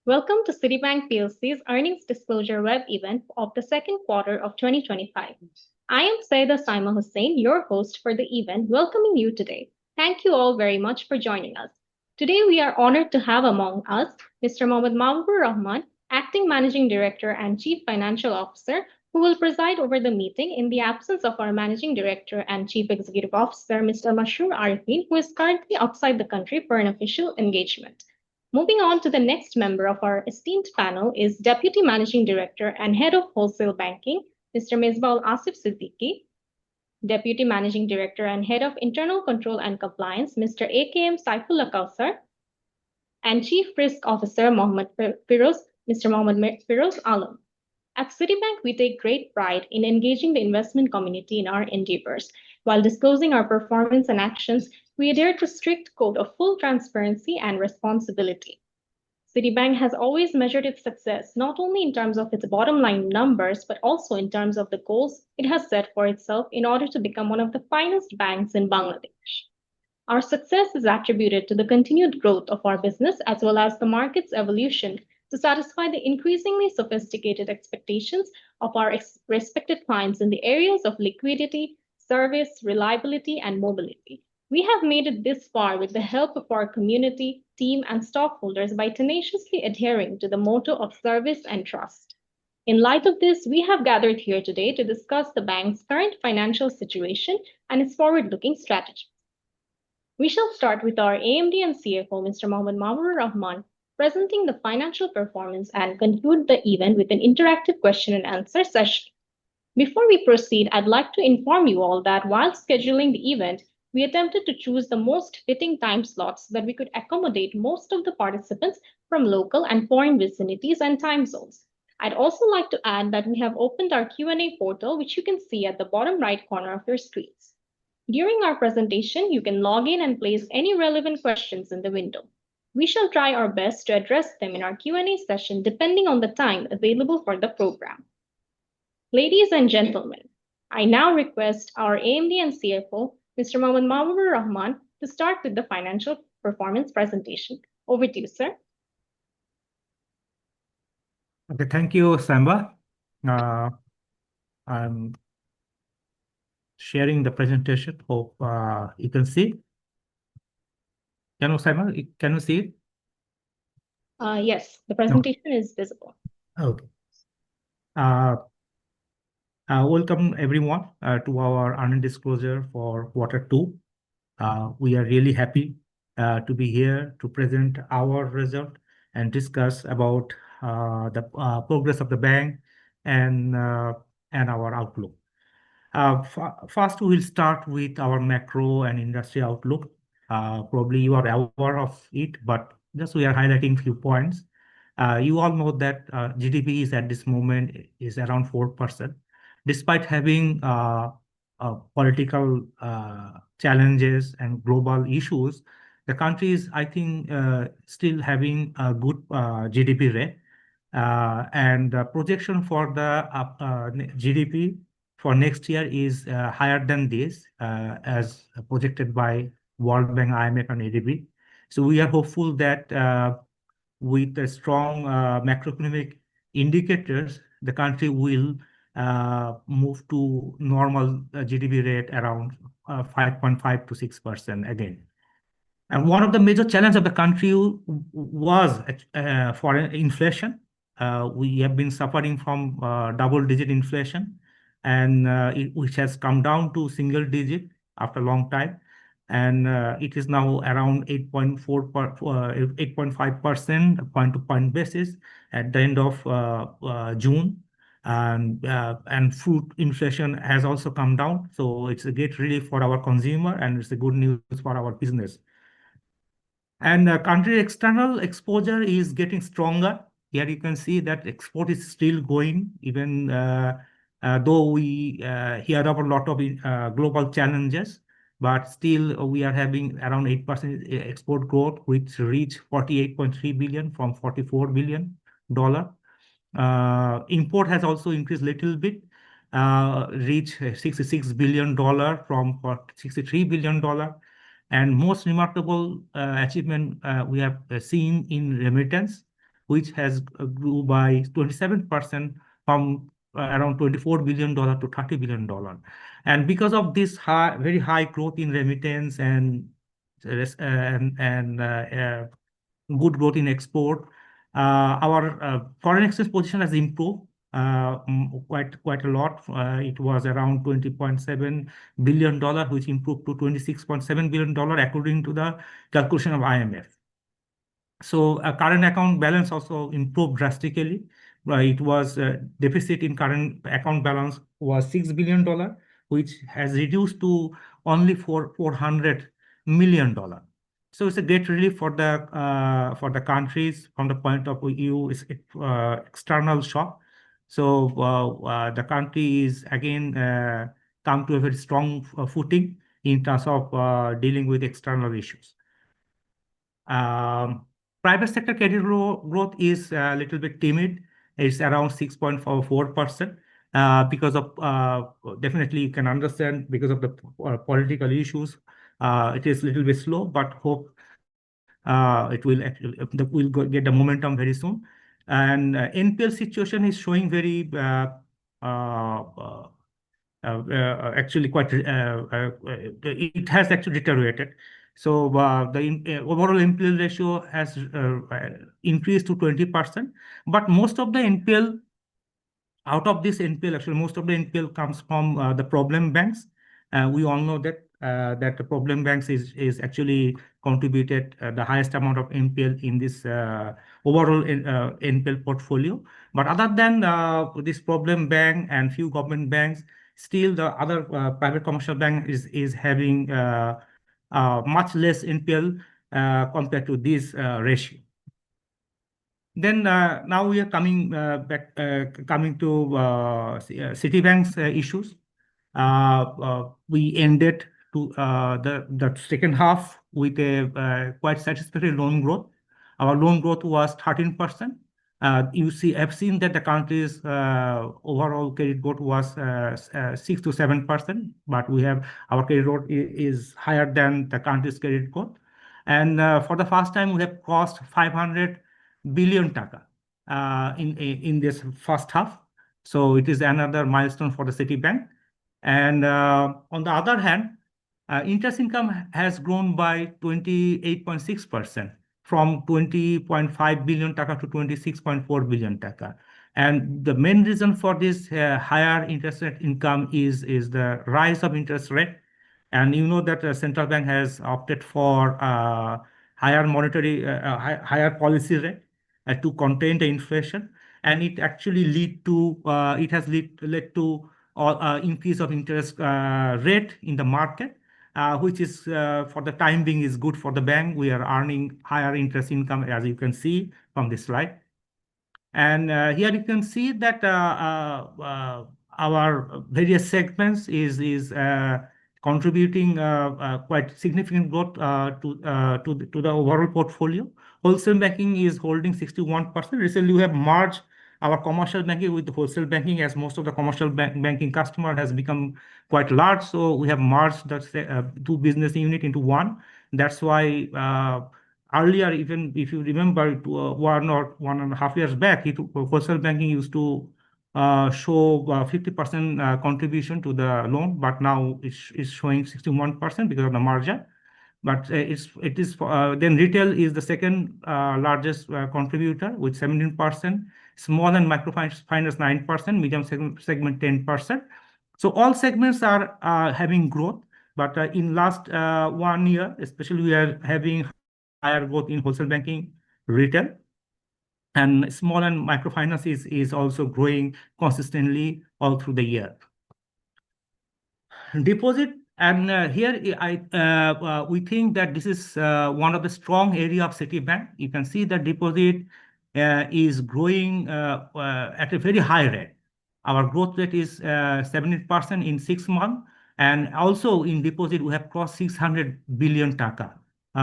Welcome to CityBank PLC's earnings disclosure web event of the second quarter of 2025. I am Saida Saima Hussain, your host for the event, welcoming you today. Thank you all very much for joining us. Today, we are honored to have among us Mr. Mohammad Mahbubur Rahman, Acting Managing Director and Chief Financial Officer, who will preside over the meeting in the absence of our Managing Director and Chief Executive Officer, Mr. Mashroor Arifin, who is currently outside the country for an official engagement. Moving on to the next member of our esteemed panel is Deputy Managing Director and Head of Wholesale Banking, Mr. Misbah Asif Siddiqui, Deputy Managing Director and Head of Internal Control and Compliance, Mr. AKM Saifullah Kausar, and Chief Risk Officer Mr. Mohammad Firoz Alam. At Citibank, we take great pride in engaging the investment community in our endeavors. While disclosing our performance and actions, we adhere to a strict code of full transparency and responsibility. Citibank has always measured its success not only in terms of its bottom line numbers, but also in terms of the goals it has set for itself in order to become one of the finest banks in Bangladesh. Our success is attributed to the continued growth of our business as well as the market's evolution to satisfy the increasingly sophisticated expectations of our respected clients in the areas of liquidity, service, reliability, and mobility. We have made it this far with the help of our community, team, and stockholders by tenaciously adhering to the motto of service and trust. In light of this, we have gathered here today to discuss the bank's current financial situation and its forward-looking strategy. We shall start with our AMD and CFO, Mr. Mohammad Mahbubur Rahman, presenting the financial performance and conclude the event with an interactive question and answer session. Before we proceed, I'd like to inform you all that while scheduling the event, we attempted to choose the most fitting time slots so that we could accommodate most of the participants from local and foreign vicinities and time zones. I'd also like to add that we have opened our Q&A portal, which you can see at the bottom right corner of your screens. During our presentation, you can log in and place any relevant questions in the window. We shall try our best to address them in our Q&A session depending on the time available for the program. Ladies and gentlemen, I now request our AMD and CFO, Mr. Mohammad Mahbubur Rahman, to start with the financial performance presentation. Over to you, sir. Okay, thank you, Samba. I'm sharing the presentation. Hope you can see. Samba, can you see it? Yes, the presentation is visible. Okay. Welcome everyone to our earnings disclosure for Q2. We are really happy to be here to present our result and discuss about the progress of the bank and our outlook. First, we will start with our macro and industry outlook. Probably you are aware of it, but just we are highlighting few points. You all know that GDP is at this moment is around 4%. Despite having political challenges and global issues, the country is, I think, still having a good GDP rate. And the projection for the GDP for next year is higher than this, as projected by World Bank, IMF, and ADB. So we are hopeful that with the strong macroeconomic indicators, the country will move to normal GDP rate around 5.5 to 6% again. And one of the major challenges of the country was for inflation. We have been suffering from double-digit inflation, and which has come down to single digit after a long time. And it is now around 8.5% point-to-point basis at the end of June. And food inflation has also come down. So it's a great relief for our consumer, and it's a good news for our business. And country external exposure is getting stronger. Here you can see that export is still going, even though we hear of a lot of global challenges, but still we are having around 8% export growth, which reached $48.3 billion from $44 billion. Import has also increased a little bit, reached $66 billion from $63 billion. And most remarkable achievement we have seen in remittance. which has grew by 27% from around $24 billion to $30 billion. And because of this very high growth in remittance and good growth in export, our foreign exchange position has improved quite a lot. It was around $20.7 billion, which improved to $26.7 billion according to the calculation of IMF. So current account balance also improved drastically. It was deficit in current account balance was $6 billion, which has reduced to only $400 million. So it's a great relief for the countries from the point of view is external shock. So the country is again come to a very strong footing in terms of dealing with external issues. Private sector credit growth is a little bit timid. It's around 6.44%. Because of definitely you can understand because of the political issues, it is a little bit slow, but hope we'll get the momentum very soon. And NPL situation is showing very uh, uh, actually quite it has actually deteriorated. So the overall NPL ratio has increased to 20%, but most of the NPL out of this NPL, actually, most of the NPL comes from the problem banks. We all know that the problem banks is actually contributed the highest amount of NPL in this overall NPL portfolio. But other than this problem bank and few government banks, still the other private commercial bank is having much less NPL compared to this ratio. Then now we are coming coming to Citibank's issues. We ended to the second half with a quite satisfactory loan growth. Our loan growth was 13%. I've seen that the country's overall credit growth was 6 to 7%, but our credit growth is higher than the country's credit growth. And for the first time, we have crossed 500 billion taka in this first half. So it is another milestone for the Citibank. And on the other hand, interest income has grown by 28.6% from 20.5 billion taka to 26.4 billion taka. And the main reason for this higher interest rate income is the rise of interest rate. And you know that the central bank has opted for higher policy rate to contain the inflation, and it actually it has led to increase of interest rate in the market, which is for the time being is good for the bank. We are earning higher interest income, as you can see from this slide. And here you can see that our various segments is contributing quite significant growth to the overall portfolio. Wholesale banking is holding 61%. Recently, we have merged our commercial banking with the wholesale banking, as most of the commercial banking customer has become quite large. So we have merged the two business unit into one. That's why earlier, even if you remember, 1.5 years back, wholesale banking used to show 50% contribution to the loan, but now it's showing 61% because of the margin. But then retail is the second largest contributor with 17%, small and microfinance 9%, medium segment 10%. So all segments are having growth, but in last 1 year, especially we are having higher growth in wholesale banking, retail, and small and microfinance is also growing consistently all through the year. Deposit, and here we think that this is one of the strong area of Citibank. You can see that deposit is growing at a very high rate. Our growth rate is 17% in 6 months, and also in deposit we have crossed 600 billion taka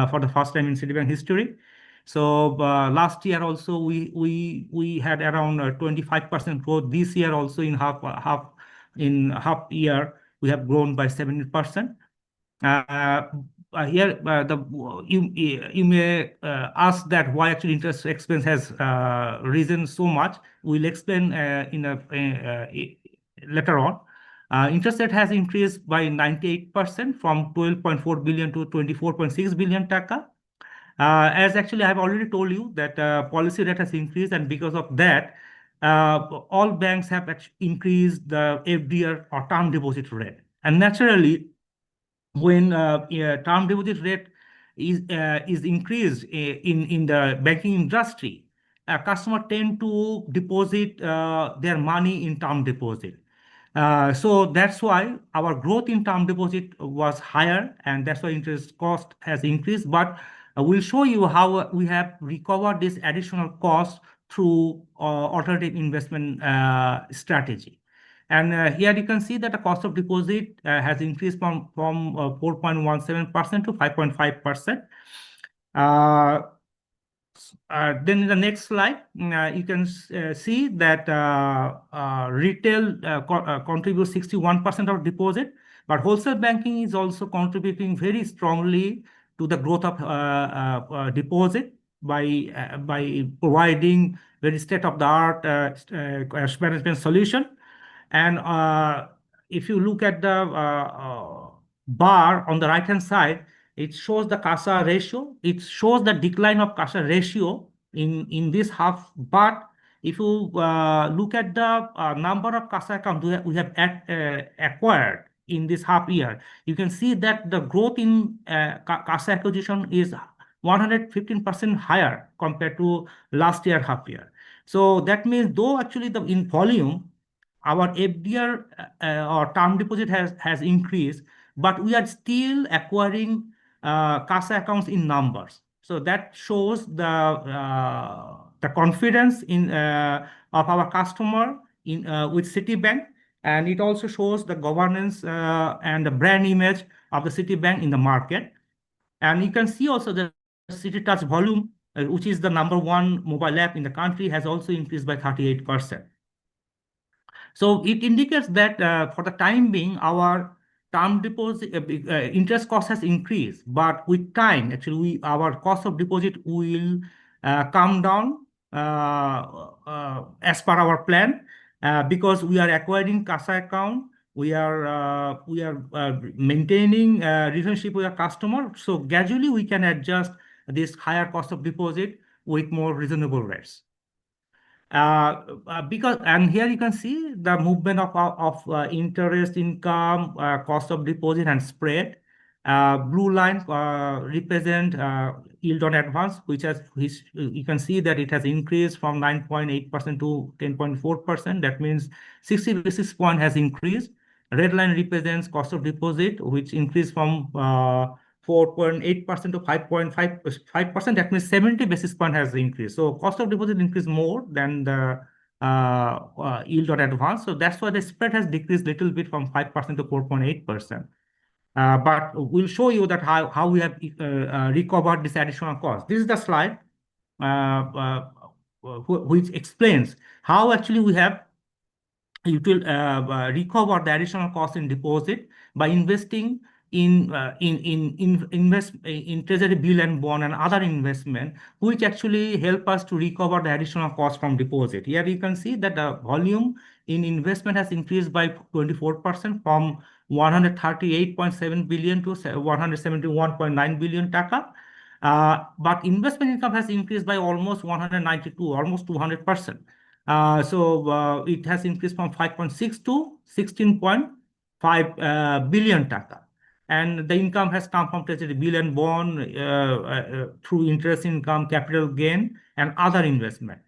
for the first time in Citibank history. So last year also we had around 25% growth. This year also in half year we have grown by 70%. here you may ask that why actually interest expense has risen so much. We'll explain later on. Interest rate has increased by 98% from 12.4 billion to 24.6 billion taka. As actually I've already told you that policy rate has increased, and because of that, all banks have increased the FDR or term deposit rate. And naturally, when term deposit rate is increased in the banking industry, customers tend to deposit their money in term deposit. So that's why our growth in term deposit was higher, and that's why interest cost has increased. But we'll show you how we have recovered this additional cost through alternative investment strategy. And here you can see that the cost of deposit has increased from 4.17% to 5.5%. Then in the next slide, you can see that retail contributes 61% of deposit, but wholesale banking is also contributing very strongly to the growth of deposit by providing very state-of-the-art cash management solution. And if you look at the bar on the right-hand side, it shows the CASA ratio. It shows the decline of CASA ratio in this half. But if you look at the number of CASA accounts we have acquired in this half year, you can see that the growth in CASA acquisition is 115% higher compared to last year half year. So that means though actually in volume, our FDR or term deposit has increased, but we are still acquiring CASA accounts in numbers. So that shows the confidence of our customer with CityBank, and it also shows the governance and the brand image of the CityBank in the market. And you can see also the CityTouch volume, which is the #1 mobile app in the country, has also increased by 38%. So it indicates that for the time being, our term deposit interest cost has increased, but with time, actually, our cost of deposit will come down as per our plan because we are acquiring CASA account. We are maintaining relationship with our customer. So gradually, we can adjust this higher cost of deposit with more reasonable rates. And here you can see the movement of interest income, cost of deposit, and spread. Blue line represent yield on advance, which you can see that it has increased from 9.8% to 10.4%. That means 60 basis point has increased. Red line represents cost of deposit, which increased from 4.8% to 5.5%. That means 70 basis point has increased. So cost of deposit increased more than the yield on advance. So that's why the spread has decreased a little bit from 5% to 4.8%. But we'll show you that how we have recovered this additional cost. This is the slide which explains how actually we have recover the additional cost in deposit by investing in treasury bill and bond and other investment, which actually help us to recover the additional cost from deposit. Here you can see that the volume in investment has increased by 24% from 138.7 billion to 171.9 billion taka. But investment income has increased by almost 192, almost 200%. So it has increased from 5.6 to 16.5 billion taka. And the income has come from treasury bill and bond through interest income, capital gain, and other investment.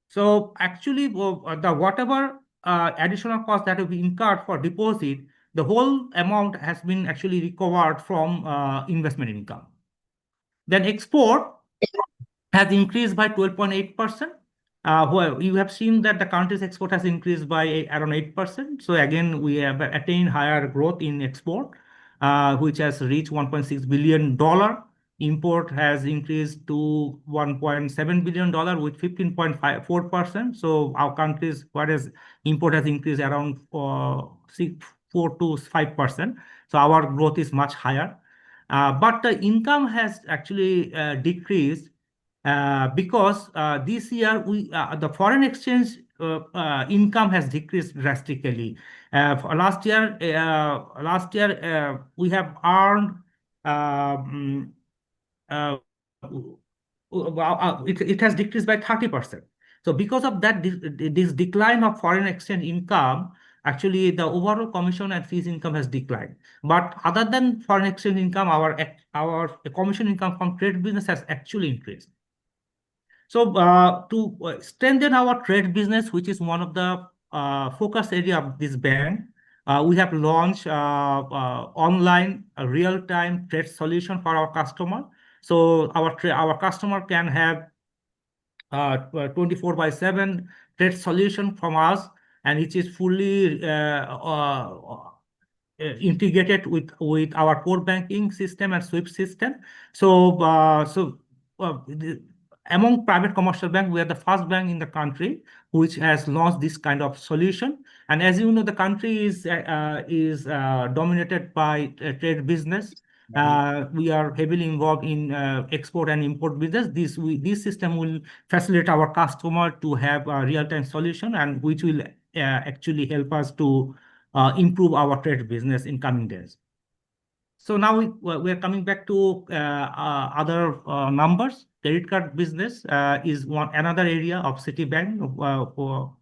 So actually, the whatever additional cost that will be incurred for deposit, the whole amount has been actually recovered from investment income. Then export has increased by 12.8%. Well, you have seen that the country's export has increased by around 8%. So again, we have attained higher growth in export, which has reached $1.6 billion. Import has increased to $1.7 billion with 15.4%. So our country's whereas import has increased around 4 to 5%. So our growth is much higher. But the income has actually decreased because this year the foreign exchange income has decreased drastically. For last year we have earned um, it has decreased by 30%. So because of that, this decline of foreign exchange income, actually the overall commission and fees income has declined. But other than foreign exchange income, our commission income from trade business has actually increased. So to strengthen our trade business, which is one of the focus area of this bank, we have launched online real-time trade solution for our customer. So our customer can have 24 by 7 trade solution from us, and it is fully integrated with our core banking system and SWIFT system. So among private commercial bank, we are the first bank in the country which has launched this kind of solution. And as you know, the country is dominated by trade business. We are heavily involved in export and import business. This system will facilitate our customer to have a real-time solution, and which will actually help us to improve our trade business in coming days. So now we are coming back to other numbers. Credit card business is another area of Citibank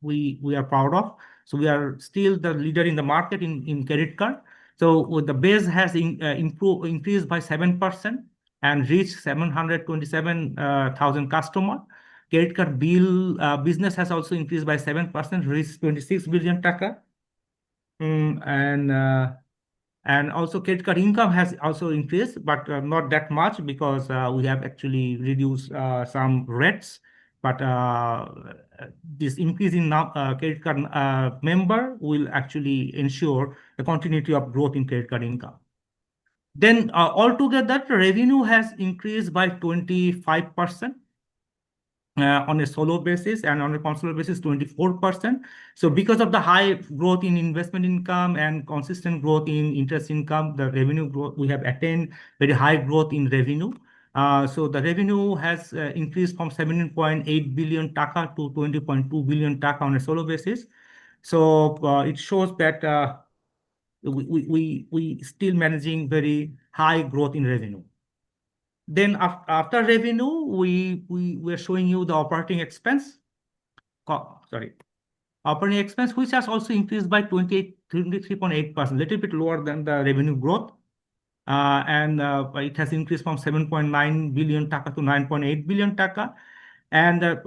we are proud of. So we are still the leader in the market in credit card. So the base has increased by 7% and reached 727,000 customers. Credit card bill business has also increased by 7%, reached 26 billion taka. Mm, and also credit card income has also increased, but not that much because we have actually reduced some rates. But this increase in credit card member will actually ensure the continuity of growth in credit card income. Then altogether, revenue has increased by 25%. On a solo basis, and on a consolidated basis 24%. So because of the high growth in investment income and consistent growth in interest income, the revenue growth, we have attained very high growth in revenue. So the revenue has increased from 17.8 billion taka to 20.2 billion taka on a solo basis. So it shows that we still managing very high growth in revenue. Then after revenue, we're showing you the operating expense. Operating expense, which has also increased by 23.8%, little bit lower than the revenue growth. And it has increased from 7.9 billion taka to 9.8 billion taka. And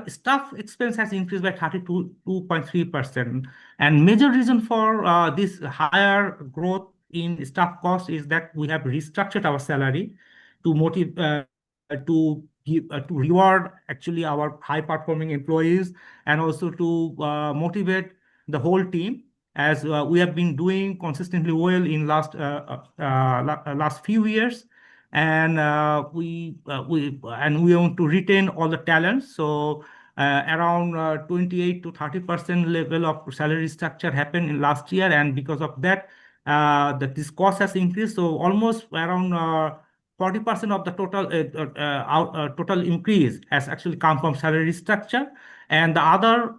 staff expense has increased by 32.3%. And major reason for this higher growth in staff cost is that we have restructured our salary to to reward actually our high performing employees, and also to motivate the whole team, as we have been doing consistently well in last few years. And we want to retain all the talents. So around 28 to 30% level of salary structure happened in last year, and because of that, this cost has increased. So almost around 40% of the total increase has actually come from salary structure, and the other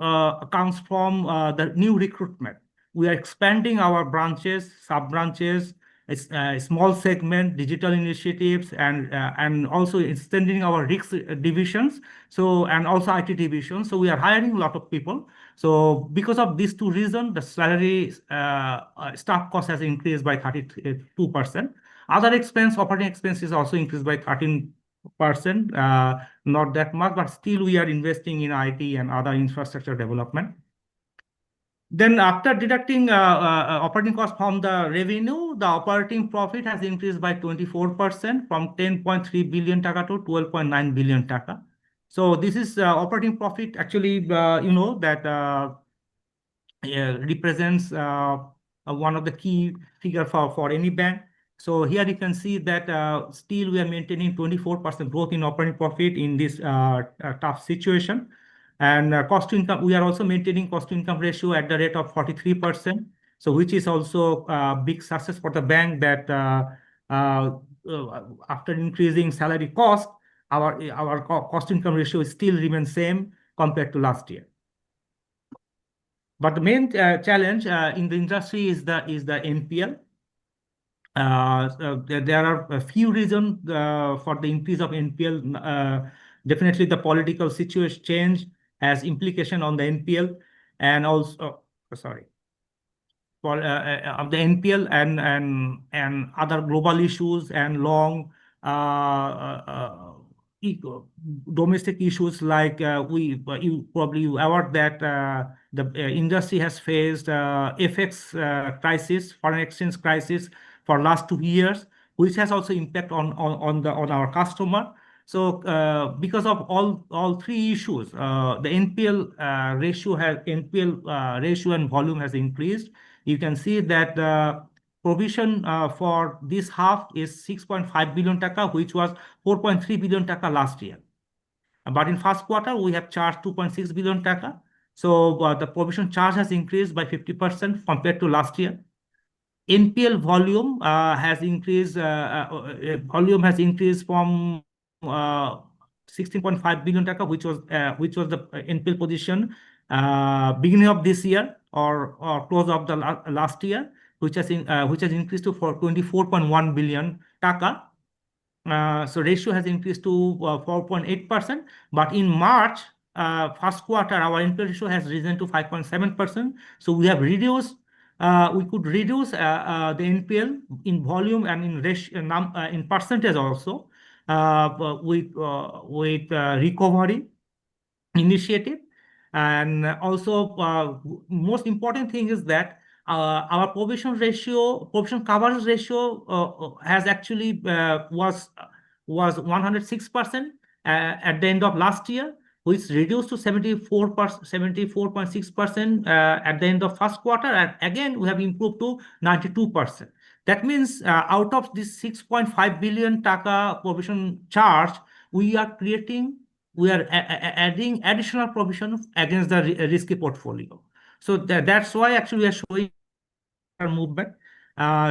comes from the new recruitment. We are expanding our branches, sub branches, small segment, digital initiatives, and also extending our risk divisions. So, and also IT division. So we are hiring a lot of people. So because of these two reasons, the salary staff cost has increased by 32%. Other operating expenses also increased by 13%, not that much, but still we are investing in IT and other infrastructure development. Then after deducting operating cost from the revenue, the operating profit has increased by 24% from 10.3 billion taka to 12.9 billion taka. So this is operating profit actually, that represents one of the key figure for any bank. So here you can see that still we are maintaining 24% growth in operating profit in this tough situation. And cost to income, we are also maintaining cost to income ratio at the rate of 43%. So which is also a big success for the bank, that after increasing salary cost, our cost income ratio still remains same compared to last year. But the main challenge in the industry is the NPL. There are a few reasons for the increase of NPL. Definitely, the political situation change has implication on the NPL, and also, sorry, for of the NPL and other global issues and long domestic issues like you probably aware that the industry has faced FX crisis, foreign exchange crisis for last 2 years, which has also impact on our customer. So because of all three issues, the NPL ratio and volume has increased. You can see that the provision for this half is 6.5 billion taka, which was 4.3 billion taka last year. But in first quarter, we have charged 2.6 billion taka. So the provision charge has increased by 50% compared to last year. NPL volume has increased. Volume has increased from 16.5 billion taka, which was the NPL position beginning of this year or close of the last year, which has increased to 24.1 billion taka. So ratio has increased to 4.8%. But in March, first quarter, our NPL ratio has risen to 5.7%. So we have reduced. We could reduce the NPL in volume and in ratio, in percentage also with recovery initiative. And also, most important thing is that our provision coverage ratio has actually was 106% at the end of last year, which reduced to 74.6% at the end of first quarter, and again we have improved to 92%. That means out of this 6.5 billion taka provision charge, we are adding additional provision against the risky portfolio. So that's why actually we are showing movement.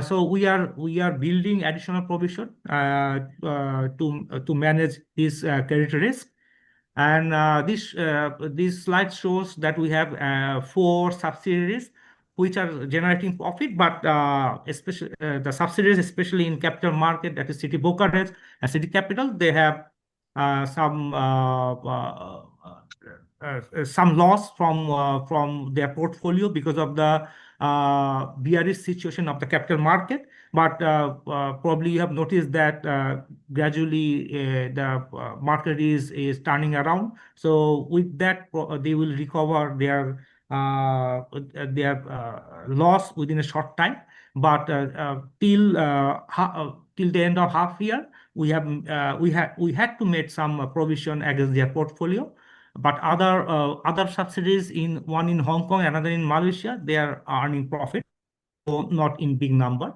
So we are building additional provision to manage this credit risk. And this slide shows that we have 4 subsidiaries which are generating profit, but especially the subsidiaries, especially in capital market, that is City Brokerage and City Capital, they have some loss from their portfolio because of the bearish situation of the capital market. But probably you have noticed that gradually the market is turning around. So with that, they will recover their loss within a short time. But till the end of half year, we had to make some provision against their portfolio. But other subsidiaries, one in Hong Kong, another in Malaysia, they are earning profit, so not in big number.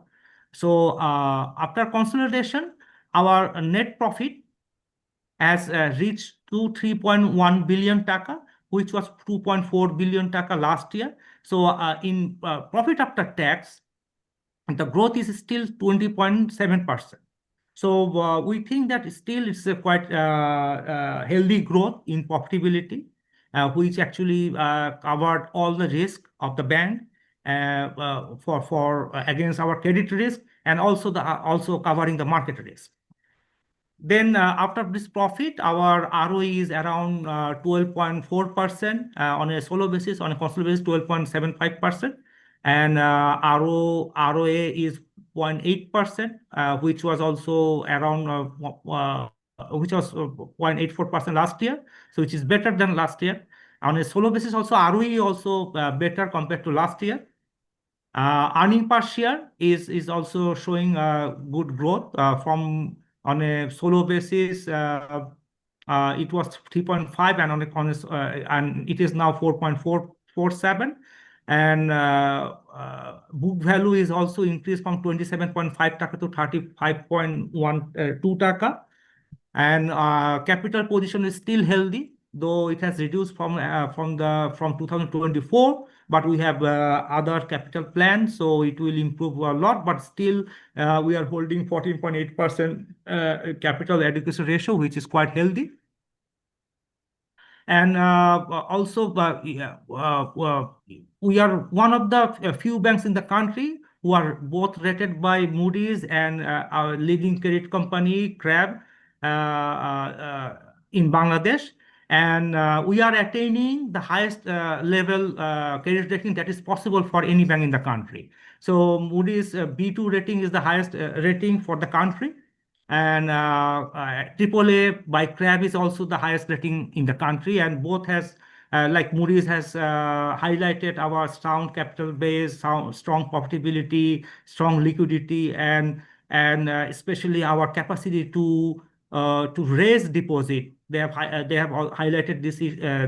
So after consolidation, our net profit has reached to 3.1 billion taka, which was 2.4 billion taka last year. So in profit after tax, the growth is still 20.7%. So we think that still it's a quite healthy growth in profitability, which actually covered all the risk of the bank for against our credit risk, and also covering the market risk. Then after this profit, our ROE is around 12.4% on a solo basis. On a consolidated basis, 12.75%, and ROA is 0.8%, which was also around 0.84% last year, so which is better than last year. On a solo basis, also ROE also better compared to last year. Earning per share is also showing good growth from on a solo basis. It was 3.5, and it is now 4.447. And book value is also increased from 27.5 taka to 35.12 taka. And capital position is still healthy, though it has reduced from 2024, but we have other capital plans, so it will improve a lot. But still, we are holding 14.8% capital adequacy ratio, which is quite healthy. And also, yeah, we are one of the few banks in the country who are both rated by Moody's and our leading credit company, CRAB, in Bangladesh. And we are attaining the highest level credit rating that is possible for any bank in the country. So Moody's B2 rating is the highest rating for the country. And AAA by CRAB is also the highest rating in the country, and both has like Moody's has highlighted our sound capital base, strong profitability, strong liquidity, and especially our capacity to raise deposit. They have highlighted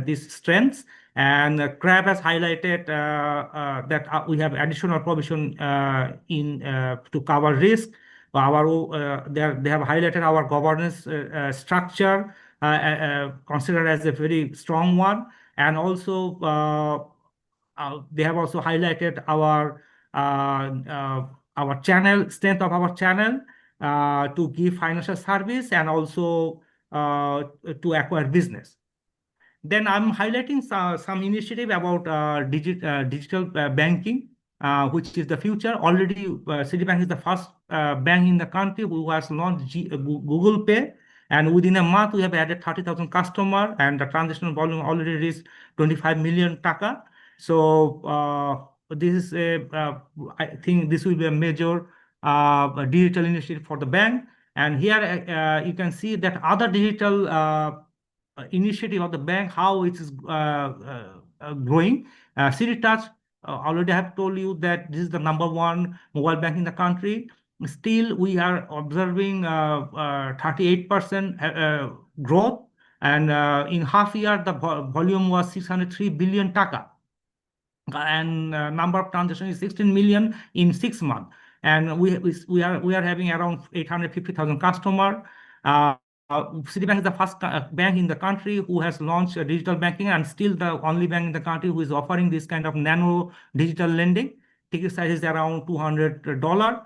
these strengths, and CRAB has highlighted that we have additional provision in to cover risk. They have highlighted our governance structure, considered as a very strong one, and also they have also highlighted our channel strength of our channel to give financial service and also to acquire business. Then I'm highlighting some initiative about digital banking, which is the future. Already, CityBank is the first bank in the country who has launched Google Pay, and within a month we have added 30,000 customers, and the transaction volume already reached 25 million taka. So this is I think this will be a major digital initiative for the bank. And here you can see that other digital initiative of the bank, how it is growing. City Touch, already I have told you that this is the number one mobile bank in the country. Still, we are observing 38% growth, and in half year the volume was 603 billion taka, and number of transactions is 16 million in 6 months. And we are having around 850,000 customers. Citibank is the first bank in the country who has launched digital banking, and still the only bank in the country who is offering this kind of nano digital lending. Ticket size is around $200.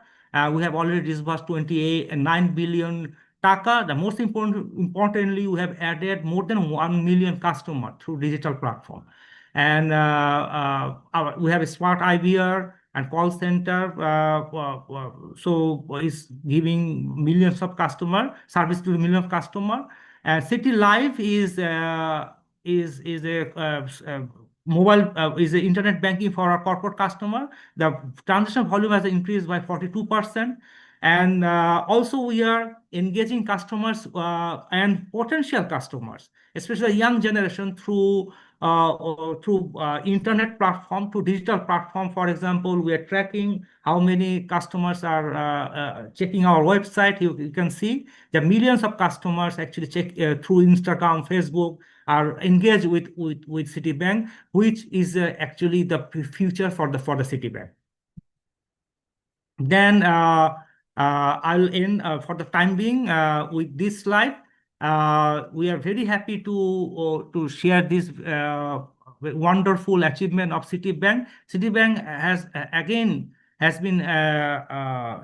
We have already disbursed 29 billion taka. The most importantly, we have added more than 1 million customers through digital platform. And we have a smart IVR and call center, so it's giving millions of customer service to millions of customer. And City Life is a mobile is a internet banking for our corporate customer. The transaction volume has increased by 42%. And also we are engaging customers and potential customers, especially young generation, through internet platform, to digital platform. For example, we are tracking how many customers are checking our website. You can see the millions of customers actually check through Instagram, Facebook, are engaged with Citibank, which is actually the future for the Citibank. Then I'll end for the time being with this slide. We are very happy to share this wonderful achievement of Citibank. Citibank has been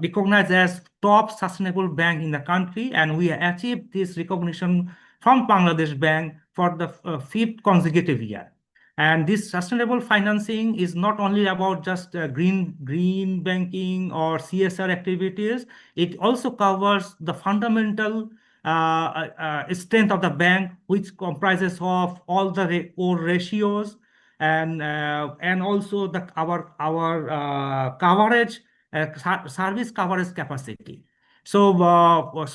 recognized as top sustainable bank in the country, and we achieved this recognition from Bangladesh Bank for the fifth consecutive year. And this sustainable financing is not only about just green banking or CSR activities. It also covers the fundamental strength of the bank, which comprises of all the core ratios, and also our coverage, service coverage capacity. So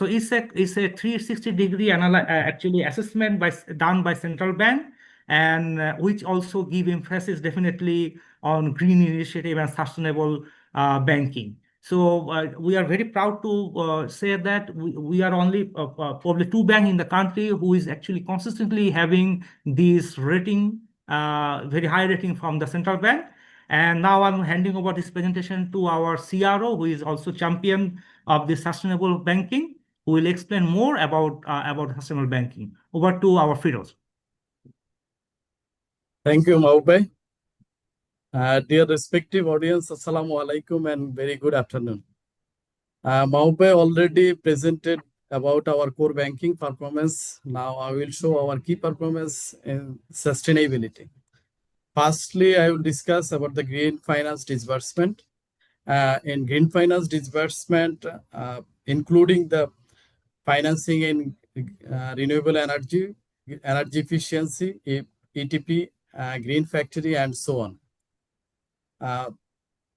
it's a 360-degree actually assessment done by central bank, and which also give emphasis definitely on green initiative and sustainable banking. So we are very proud to say that we are only probably two banks in the country who is actually consistently having this rating, very high rating from the central bank. And now I'm handing over this presentation to our CRO, who is also champion of the sustainable banking, who will explain more about sustainable banking. Over to our Firoz. Thank you, Maupe. Dear respective audience, Assalamu alaikum and very good afternoon. Maupe already presented about our core banking performance. Now I will show our key performance in sustainability. Firstly, I will discuss about the green finance disbursement. In green finance disbursement, including the financing in renewable energy, energy efficiency, ETP, green factory, and so on.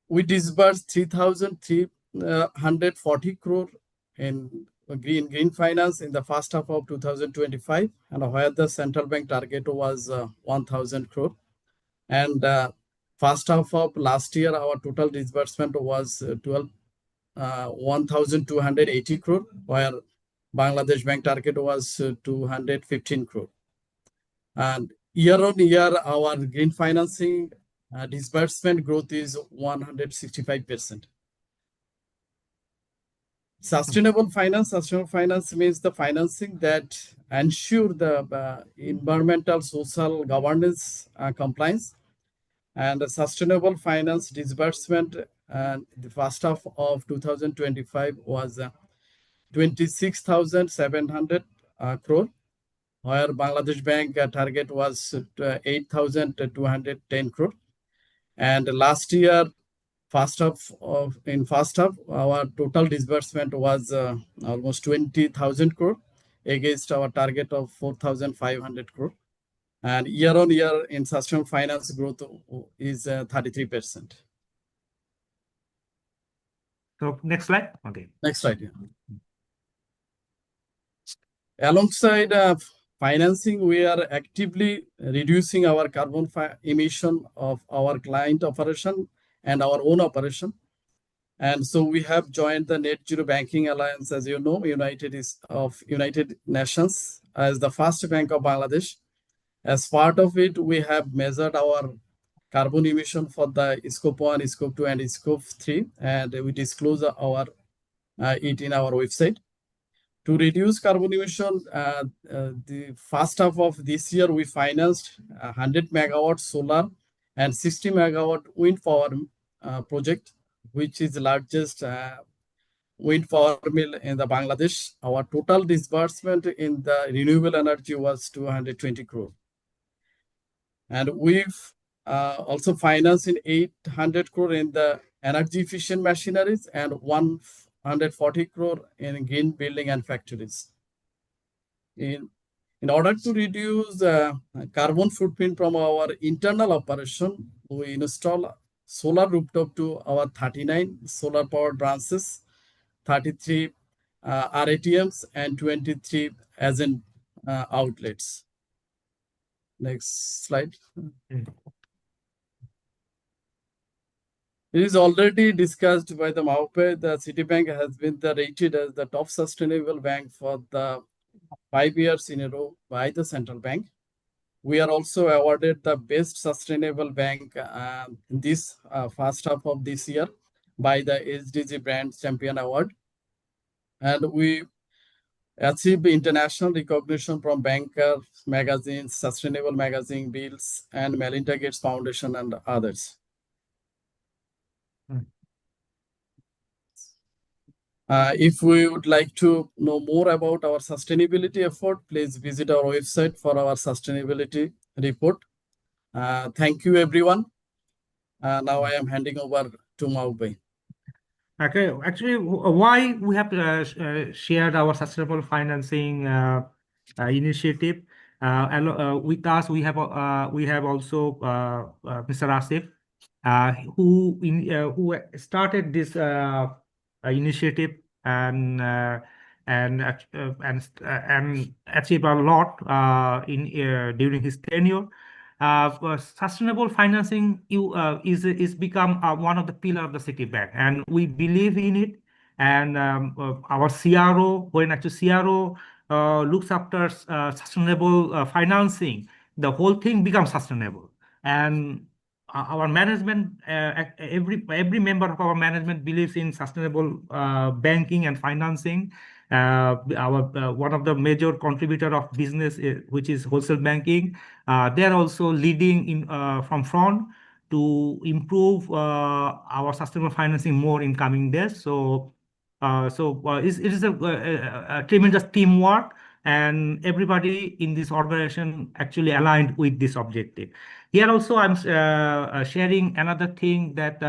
We disbursed 3,340 crore in green finance in the first half of 2025, and where the central bank target was 1,000 crore. And first half of last year, our total disbursement was 1,280 crore, where Bangladesh Bank target was 215 crore. And year on year, our green financing disbursement growth is 165%. Sustainable finance means the financing that ensure the environmental, social governance compliance. And the sustainable finance disbursement the first half of 2025 was 26,700 crore, where Bangladesh Bank target was 8,210 crore. And last year, first half, our total disbursement was almost 20,000 crore against our target of 4,500 crore. And year on year in sustainable finance growth is 33%. So next slide. Okay. Next slide. Yeah. Alongside financing, we are actively reducing our carbon emission of our client operation and our own operation. And so we have joined the Net Zero Banking Alliance, as you know, United Nations, as the first bank of Bangladesh. As part of it, we have measured our carbon emission for the scope 1, scope 2, and scope 3, and we disclose it in our website. To reduce carbon emission, the first half of this year, we financed 100 megawatt solar and 60 megawatt wind power project, which is the largest wind power mill in the Bangladesh. Our total disbursement in the renewable energy was 220 crore. And we've also financed in 800 crore in the energy efficient machineries and 140 crore in green building and factories. In order to reduce carbon footprint from our internal operation, we install solar rooftop to our 39 solar powered branches, 33 RATMs, and 23 agent outlets. Next slide. It is already discussed by the Maupe. The CityBank has been rated as the top sustainable bank for the 5 years in a row by the central bank. We are also awarded the best sustainable bank in this first half of this year by the SDG Brand Champion Award. And we achieved international recognition from Banker Magazine, Sustainable Magazine, Bills, and Melinda Gates Foundation, and others. If we would like to know more about our sustainability effort, please visit our website for our sustainability report. Thank you, everyone. Now I am handing over to Maupe. Okay, actually, why we have shared our sustainable financing initiative with us? We have also Mr. Asif, who started this initiative and achieved a lot during his tenure. Sustainable financing is become one of the pillars of the CityBank, and we believe in it. And our CRO, when actually CRO looks after sustainable financing, the whole thing becomes sustainable. And our management, every member of our management believes in sustainable banking and financing. One of the major contributor of business, which is wholesale banking, they are also leading in from front to improve our sustainable financing more in coming days. It is a tremendous teamwork, and everybody in this organization actually aligned with this objective. Here also, I'm sharing another thing that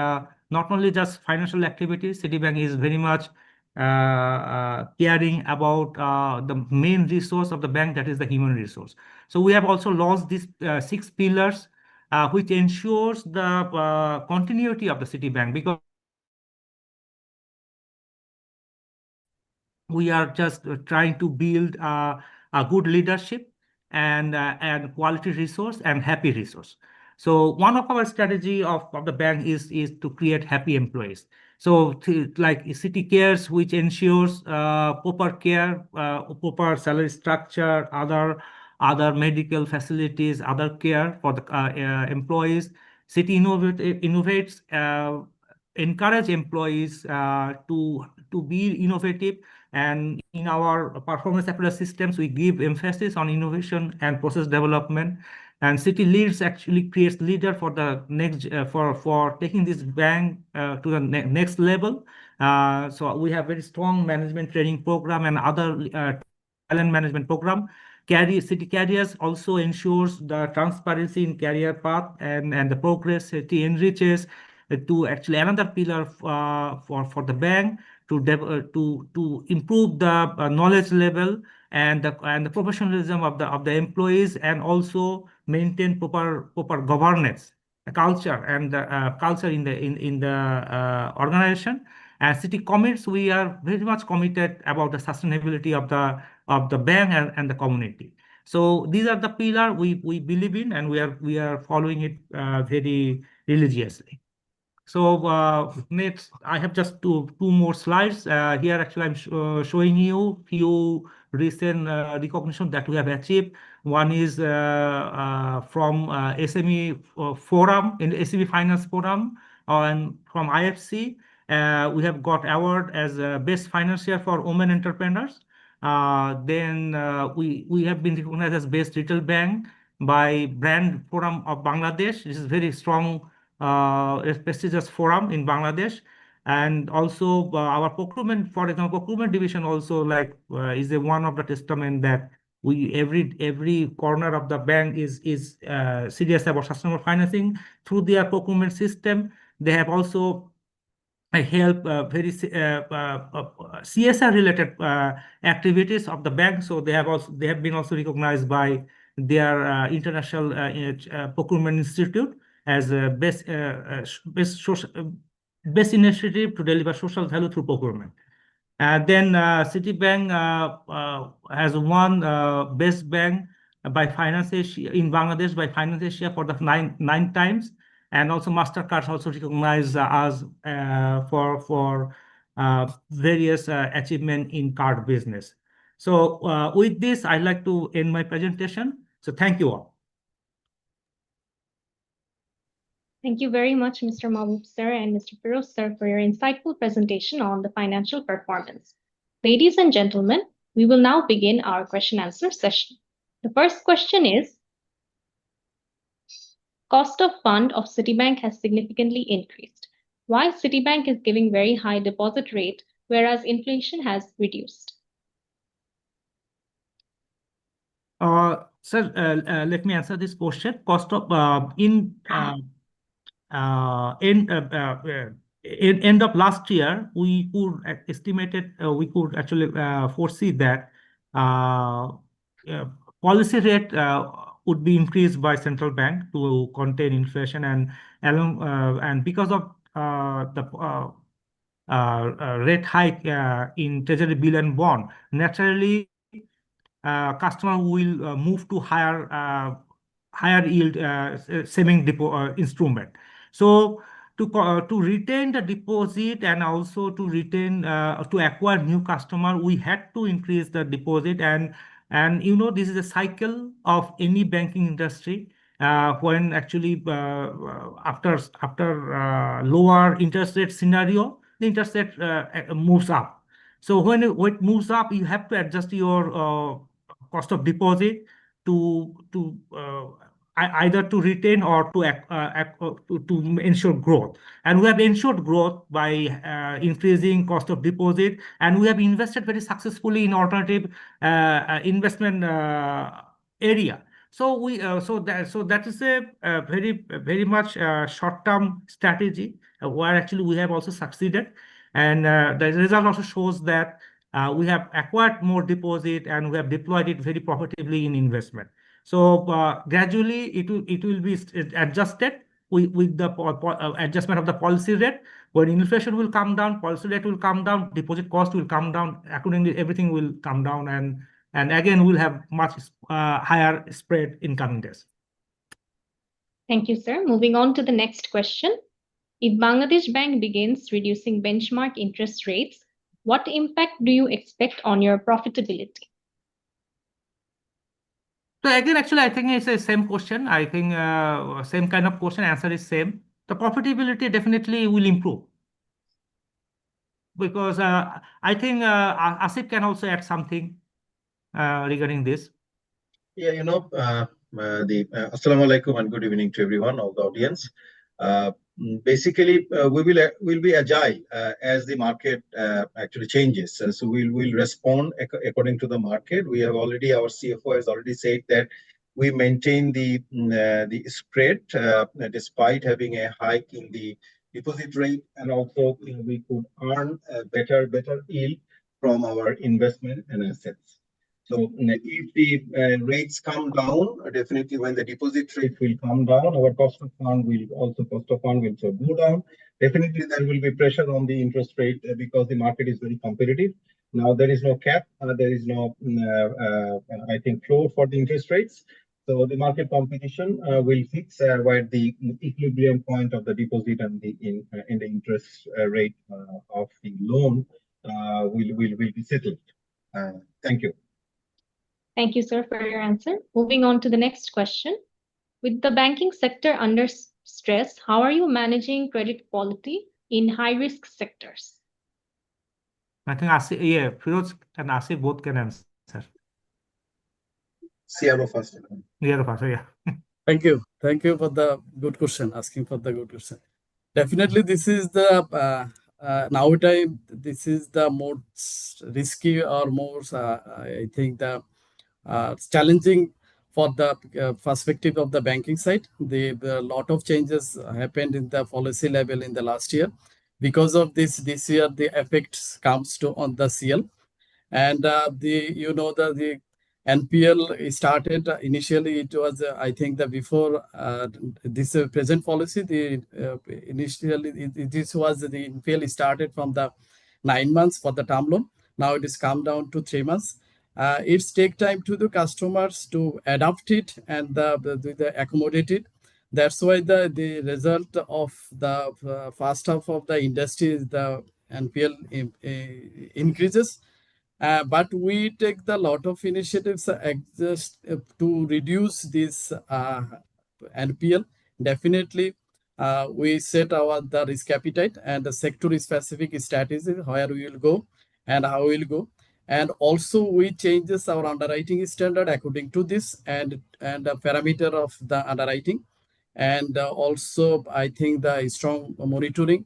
not only just financial activities, Citibank is very much caring about the main resource of the bank, that is the human resource. So we have also launched these 6 pillars, which ensures the continuity of the Citibank, because we are just trying to build a good leadership and quality resource and happy resource. So one of our strategy of the bank is to create happy employees. So like City Cares, which ensures proper care, proper salary structure, other medical facilities, other care for the employees. City innovates, encourage employees to be innovative, and in our performance appraisal systems, we give emphasis on innovation and process development. And City Leads actually creates leader for the next for taking this bank to the next level. So we have very strong management training program and other talent management program. City Careers also ensures the transparency in career path and the progress. City enriches to actually another pillar for the bank to improve the knowledge level and the professionalism of the employees, and also maintain proper governance, culture, and culture in the organization. As City commits, we are very much committed about the sustainability of the bank and the community. So these are the pillar we believe in, and we are following it very religiously. So next, I have just two more slides. Here, actually, I'm showing you few recent recognition that we have achieved. One is from SME Forum, in SME Finance Forum, and from IFC. We have got award as Best Financier for Women Entrepreneurs. Then we have been recognized as Best Retail Bank by Brand Forum of Bangladesh. This is very strong, a prestigious forum in Bangladesh. And also our procurement, for example, procurement division also is one of the testament that we every corner of the bank is serious about sustainable financing through their procurement system. They have also help very CSR related activities of the bank. So they have been also recognized by their international procurement institute as best initiative to deliver social value through procurement. Then Citibank has won Best Bank by Finance Asia in Bangladesh by Finance Asia for the nine times, and also Mastercard also recognized us for various achievement in card business. So with this, I'd like to end my presentation. So thank you all. Thank you very much, Mr. Mahbub sir and Mr. Firoz sir, for your insightful presentation on the financial performance. Ladies and gentlemen, we will now begin our question answer session. The first question is, cost of fund of Citibank has significantly increased. Why Citibank is giving very high deposit rate, whereas inflation has reduced? Sir, let me answer this question. Cost of in end of last year, we could actually foresee that policy rate would be increased by central bank to contain inflation, and because of the rate hike in treasury bill and bond, naturally customer will move to higher yield saving instrument. So to retain the deposit and also to acquire new customer, we had to increase the deposit, and this is a cycle of any banking industry. When actually after lower interest rate scenario, the interest rate moves up. So when it moves up, you have to adjust your cost of deposit to either to retain or to ensure growth. And we have ensured growth by increasing cost of deposit, and we have invested very successfully in alternative investment area. So that is a very much short-term strategy where actually we have also succeeded, and the result also shows that we have acquired more deposit and we have deployed it very profitably in investment. So gradually it will be adjusted with the adjustment of the policy rate. When inflation will come down, policy rate will come down, deposit cost will come down. Accordingly, everything will come down, and again we'll have much higher spread in coming days. Thank you, sir. Moving on to the next question. If Bangladesh Bank begins reducing benchmark interest rates, what impact do you expect on your profitability? So again, actually, I think it's the same question. I think same kind of question, answer is same. The profitability definitely will improve because I think Asif can also add something regarding this. Yeah, Assalamu alaikum and good evening to everyone, all the audience. Basically, we'll be agile as the market actually changes. So we'll respond according to the market. Our CFO has already said that we maintain the spread despite having a hike in the deposit rate, and also we could earn a better yield from our investment and assets. So if the rates come down, definitely when the deposit rate will come down, our cost of fund will also go down. Definitely there will be pressure on the interest rate because the market is very competitive. Now there is no cap, there is no, I think, floor for the interest rates. So the market competition will fix where the equilibrium point of the deposit and the interest rate of the loan will be settled. Thank you. Thank you, sir, for your answer. Moving on to the next question. With the banking sector under stress, how are you managing credit quality in high-risk sectors? I think Firoz and Asif both can answer. CRO first. Yeah. Thank you. Thank you for the good question, asking for the good question. Definitely, this is the nowadays, this is the most risky or most, I think, the challenging for the perspective of the banking side. The lot of changes happened in the policy level in the last year. Because of this year, the effects comes to on the CL. And the NPL started initially. It was I think that before this present policy, initially this was the NPL started from the 9 months for the term loan. Now it is come down to 3 months. It's take time to the customers to adapt it and the accommodate it. That's why the result of the first half of the industry is the NPL increases. But we take the lot of initiatives to reduce this NPL. Definitely, we set the risk appetite and the sector specific strategy where we will go and how we will go. And also we changes our underwriting standard according to this and the parameter of the underwriting. And also I think the strong monitoring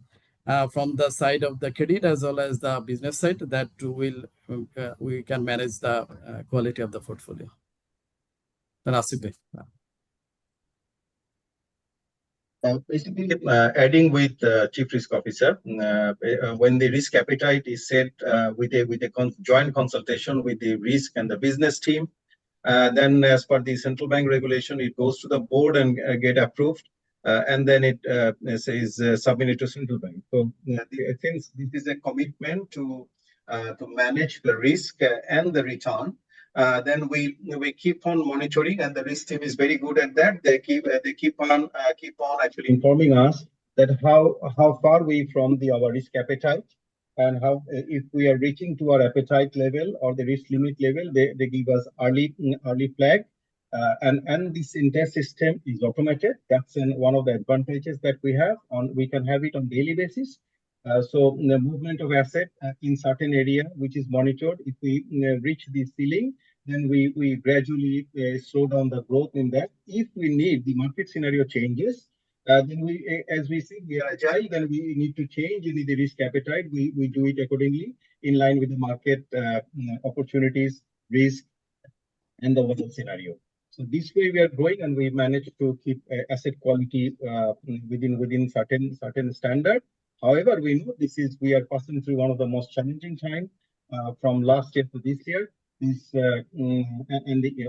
from the side of the credit as well as the business side, that we can manage the quality of the portfolio. Basically, adding with Chief Risk Officer, when the risk appetite is set with a joint consultation with the risk and the business team, then as per the central bank regulation, it goes to the board and get approved. And then it is submitted to central bank. So since this is a commitment to manage the risk and the return, then we keep on monitoring, and the risk team is very good at that. They keep on actually informing us that how far we from our risk appetite, and how if we are reaching to our appetite level or the risk limit level, they give us early flag. And this entire system is automated. That's one of the advantages that we have. We can have it on daily basis. So the movement of asset in certain area which is monitored, if we reach the ceiling, then we gradually slow down the growth in that. If we need the market scenario changes, then as we see, we are agile. Then we need to change any the risk appetite. We do it accordingly in line with the market opportunities, risk, and the overall scenario. So this way we are growing, and we manage to keep asset quality within certain standard. However, we know we are passing through one of the most challenging time from last year to this year.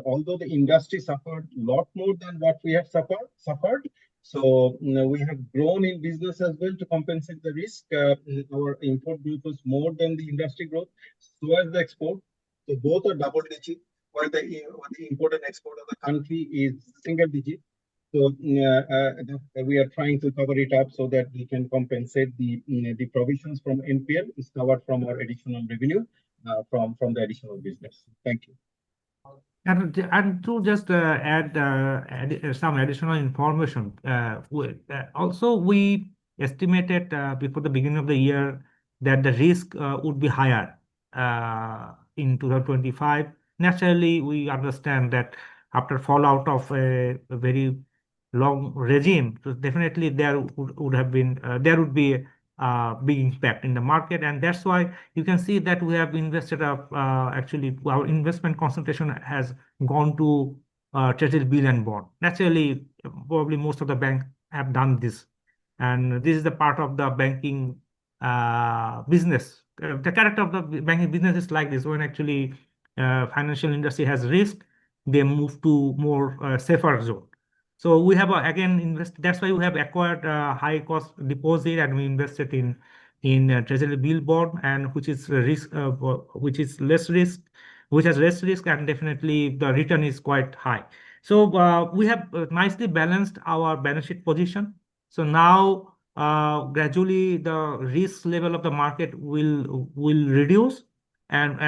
Although the industry suffered a lot more than what we have suffered, so we have grown in business as well to compensate the risk. Our import growth was more than the industry growth, so as the export. So both are double digit, while the import and export of the country is single digit. So we are trying to cover it up so that we can compensate the provisions from NPL is covered from our additional revenue from the additional business. Thank you. And to just add some additional information, also we estimated before the beginning of the year that the risk would be higher in 2025. Naturally, we understand that after fallout of a very long regime, so definitely there would be a big impact in the market, and that's why you can see that we have invested actually our investment concentration has gone to treasury bill and bond. Naturally, probably most of the banks have done this, and this is the part of the banking business. The character of the banking business is like this: when actually financial industry has risk, they move to more safer zone. So we have again that's why we have acquired high cost deposit, and we invested in treasury bill bond, and which is which is less risk, which has less risk, and definitely the return is quite high. So we have nicely balanced our balance sheet position. So now gradually the risk level of the market will reduce, and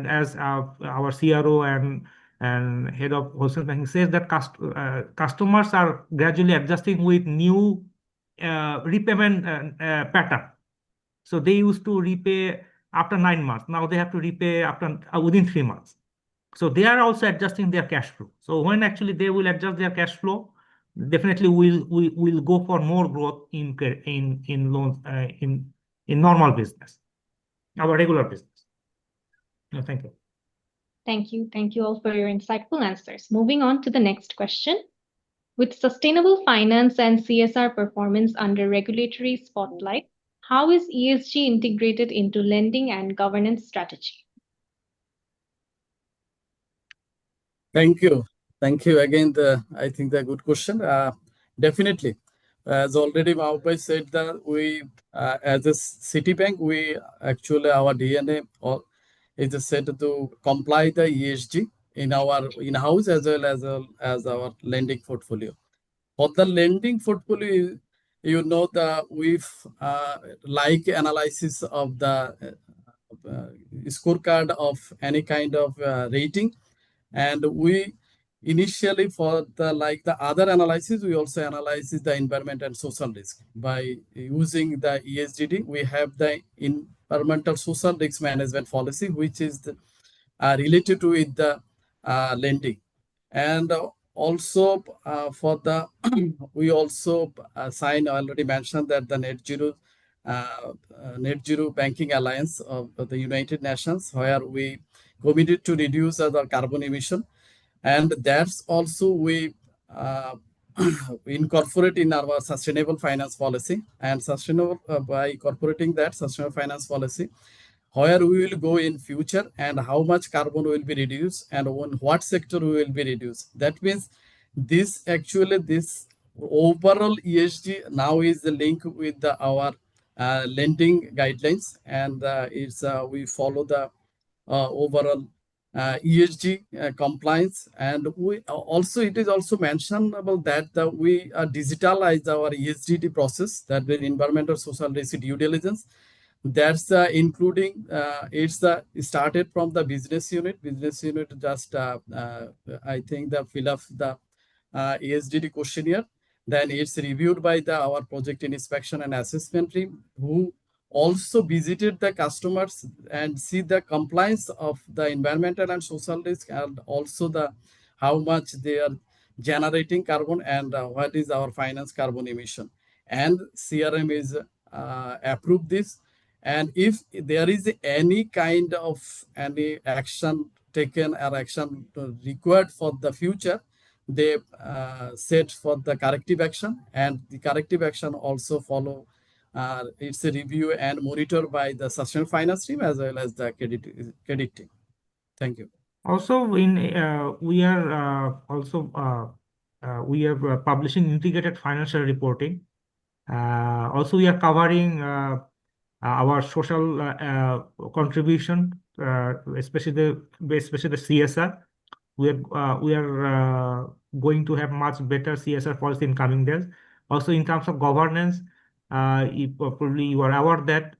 as our CRO and head of wholesale banking says that customers are gradually adjusting with new repayment pattern. So they used to repay after 9 months. Now they have to repay after within 3 months. So they are also adjusting their cash flow. So when actually they will adjust their cash flow, definitely we'll go for more growth in loans in normal business, our regular business. No, thank you. Thank you. Thank you all for your insightful answers. Moving on to the next question. With sustainable finance and CSR performance under regulatory spotlight, how is ESG integrated into lending and governance strategy? Thank you. Thank you again. I think the good question. Definitely, as already Mahabai said, that we, as a CityBank, we actually our DNA is set to comply the ESG in our in-house as well as our lending portfolio. For the lending portfolio, you know that we've like analysis of the scorecard of any kind of rating. And we initially for the other analysis, we also analyze the environment and social risk. By using the ESGD, we have the environmental social risk management policy, which is related to with the lending. And also for the, we also signed, already mentioned that the Net Zero Banking Alliance of the United Nations, where we committed to reduce the carbon emission, and that's also we incorporate in our sustainable finance policy. And sustainable by incorporating that sustainable finance policy, where we will go in future and how much carbon will be reduced and on what sector we will be reduced. That means this actually this overall ESG now is the link with our lending guidelines, and it's we follow the overall ESG compliance. And we also, it is also mentioned about that we digitalize our ESG process, that the environmental social risk due diligence. That's including it's started from the business unit. Business unit just I think the fill up the ESG questionnaire. Then it's reviewed by our project inspection and assessment team, who also visited the customers and see the compliance of the environmental and social risk, and also the how much they are generating carbon, and what is our finance carbon emission. And CRM is approved this. And if there is any kind of any action taken or action required for the future, they set for the corrective action, and the corrective action also follow it's a review and monitor by the sustainable finance team as well as the credit team. Thank you. Also, we are publishing integrated financial reporting. Also, we are covering our social contribution, especially the CSR. We are going to have much better CSR policy in coming days. Also, in terms of governance, probably you are aware that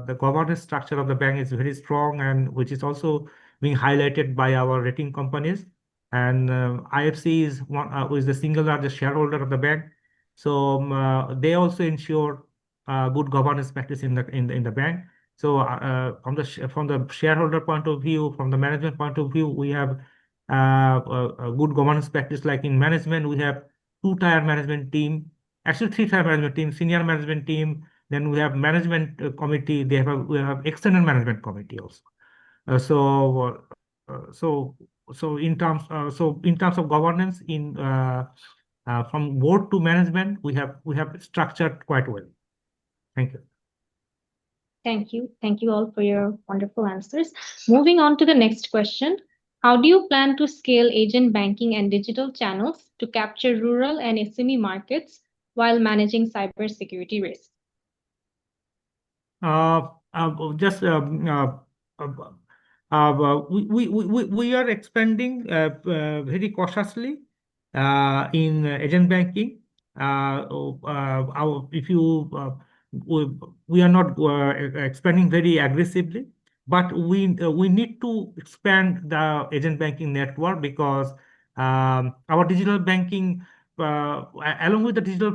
the governance structure of the bank is very strong, and which is also being highlighted by our rating companies. And IFC is the single largest shareholder of the bank, so they also ensure good governance practice in the bank. So from the shareholder point of view, from the management point of view, we have a good governance practice. Like in management, we have two-tier management team, actually three-tier management team, senior management team. Then we have management committee. We have external management committee also. In terms of governance, from board to management, we have structured quite well. Thank you. Thank you. Thank you all for your wonderful answers. Moving on to the next question. How do you plan to scale agent banking and digital channels to capture rural and SME markets while managing cybersecurity risks? We are expanding very cautiously in agent banking. We are not expanding very aggressively, but we need to expand the agent banking network, because our digital banking, along with the digital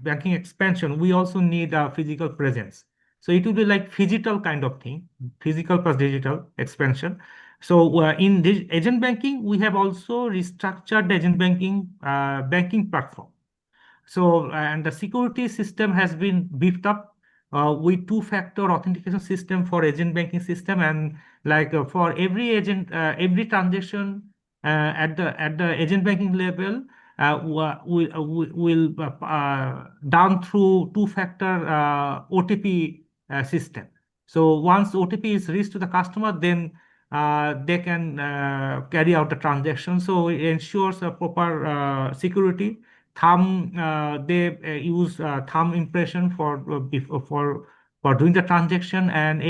banking expansion, we also need a physical presence. So it will be like phygital kind of thing, physical plus digital expansion. So in agent banking, we have also restructured the agent banking platform. So and the security system has been beefed up with two-factor authentication system for agent banking system, and like for every agent, every transaction at the agent banking level will done through two-factor OTP system. So once OTP is reached to the customer, then they can carry out the transaction. So it ensures a proper security. They use thumb impression for doing the transaction, and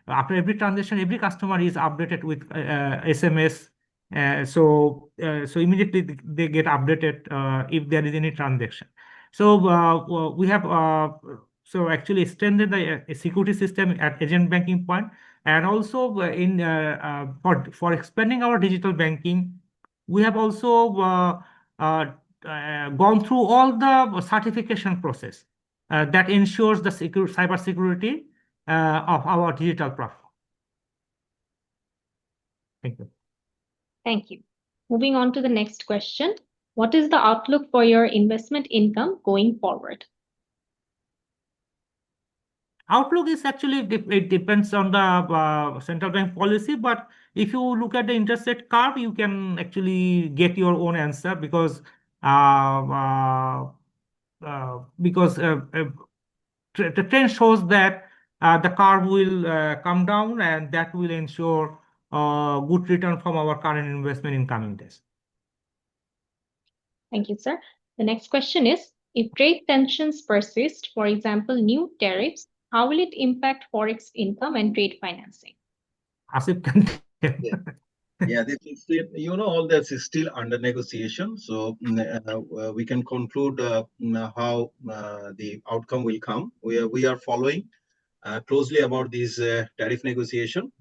after every transaction, every customer is updated with SMS. So immediately they get updated if there is any transaction. So we have actually extended the security system at agent banking point, and also for expanding our digital banking, we have also gone through all the certification process that ensures the cyber security of our digital platform. Thank you. Thank you. Moving on to the next question. What is the outlook for your investment income going forward? Outlook is actually, it depends on the central bank policy, but if you look at the interest rate curve, you can actually get your own answer, because the trend shows that the curve will come down, and that will ensure good return from our current investment in coming days. Thank you, sir. The next question is, if trade tensions persist, for example, new tariffs, how will it impact Forex income and trade financing? Asif can. Yeah, this is still, all that's still under negotiation. So we can conclude how the outcome will come. We are following closely about these tariff negotiation.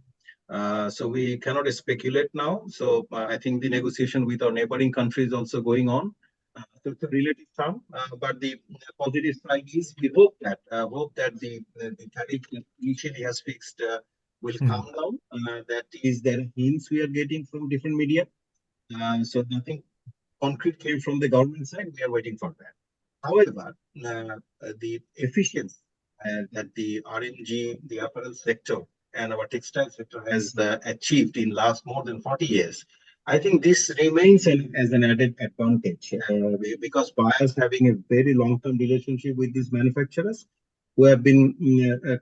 So we cannot speculate now. So I think the negotiation with our neighboring countries is also going on. So it's a relative term, but the positive side is we hope that the tariff that initially has fixed will come down. That is the hints we are getting from different media. So nothing concrete came from the government side. We are waiting for that. However, the efficiency that the RMG, the apparel sector, and our textile sector has achieved in last more than 40 years, I think this remains as an added advantage because buyers having a very long-term relationship with these manufacturers who have been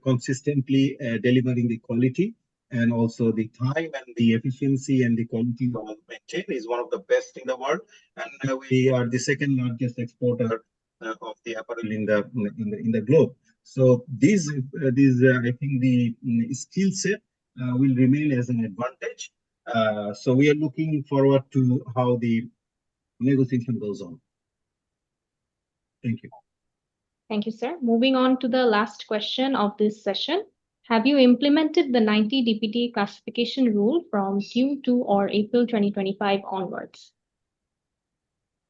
consistently delivering the quality and also the time and the efficiency and the quality of maintained is one of the best in the world. And we are the second largest exporter of the apparel in the globe. So I think the skill set will remain as an advantage. So we are looking forward to how the negotiation goes on. Thank you. Thank you, sir. Moving on to the last question of this session. Have you implemented the 90 DPT classification rule from Q2 or April 2025 onwards?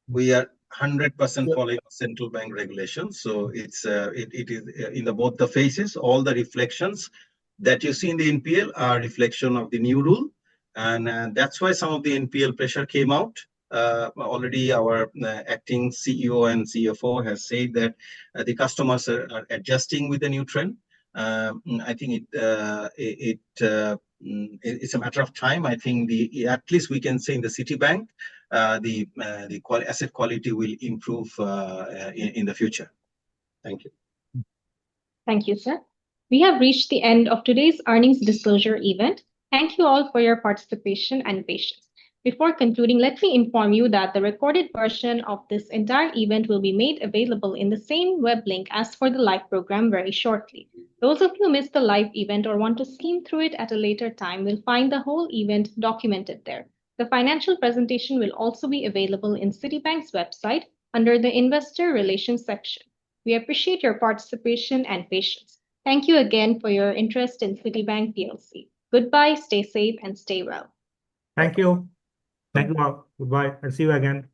We are 100% following central bank regulations. So it is in both the phases, all the reflections that you see in the NPL are reflection of the new rule. And that's why some of the NPL pressure came out. Already our acting CEO and CFO has said that the customers are adjusting with the new trend. I think it's a matter of time. I think at least we can say in the CityBank, the asset quality will improve in the future. Thank you. Thank you, sir. We have reached the end of today's earnings disclosure event. Thank you all for your participation and patience. Before concluding, let me inform you that the recorded version of this entire event will be made available in the same web link as for the live program very shortly. Those of you who missed the live event or want to skim through it at a later time will find the whole event documented there. The financial presentation will also be available in Citibank's website under the Investor Relations section. We appreciate your participation and patience. Thank you again for your interest in Citibank PLC. Goodbye, stay safe, and stay well. Thank you. Thank you all. Goodbye, and see you again.